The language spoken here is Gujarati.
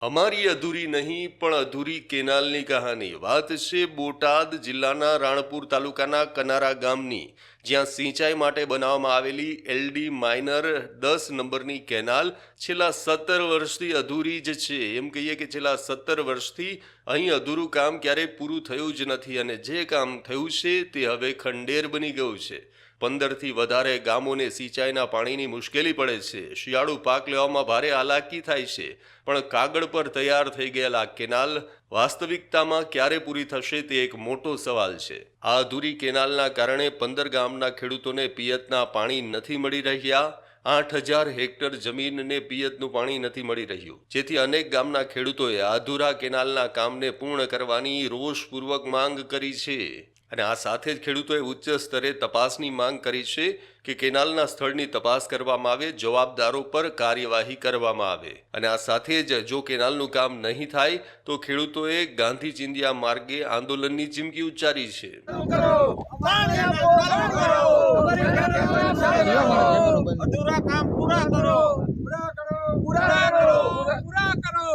અમારી અધૂરી નહીં પણ અધૂરી કેનાલની કહાની વાત છે બોટાદ જિલ્લાના રાણપુર તાલુકાના કનારા ગામની, જ્યાં સિંચાઈ માટે બનાવવામાં આવેલી LD માઇનર 10 નંબરની કેનાલ છેલ્લા 17 વર્ષથી અધૂરી જ છે। એમ કહીએ કે છેલ્લા 17 વર્ષથી અહીં અધૂરું કામ ક્યારેય પૂરું થયું જ નથી અને જે કામ થયું છે તે હવે ખંડેર બની ગયું છે। 15થી વધારે ગામોને સિંચાઈના પાણીની મુશ્કેલી પડે છે। શિયાળુ પાક લેવામાં ભારે હાલાકી થાય છે, પણ કાગળ પર તૈયાર થઈ ગયેલા કેનાલ વાસ્તવિકતામાં ક્યારે પૂરી થશે તે એક મોટો સવાલ છે। આ અધૂરી કેનાલના કારણે 15 ગામના ખેડૂતોને પિયતના પાણી નથી મળી રહ્યા। 8000 હેક્ટર જમીનને પિયતનું પાણી નથી મળી રહ્યું, જેથી અનેક ગામના ખેડૂતોએ અધૂરા કેનાલના કામને પૂર્ણ કરવાની રોષપૂર્વક માંગ કરી છે। અને આ સાથે જ ખેડૂતોએ ઉચ્ચ સ્તરે તપાસની માંગ કરી છે કે કેનાલના સ્થળની તપાસ કરવામાં આવે, જવાબદારો પર કાર્યવાહી કરવામાં આવે। અને આ સાથે જ જો કેનાલનું કામ નહીં થાય તો ખેડૂતોએ ગાંધી ચિંધ્યા માર્ગે આંદોલનની ચીમકી ઉચ્ચારી છે। અધૂરા કામ પૂરા કરો।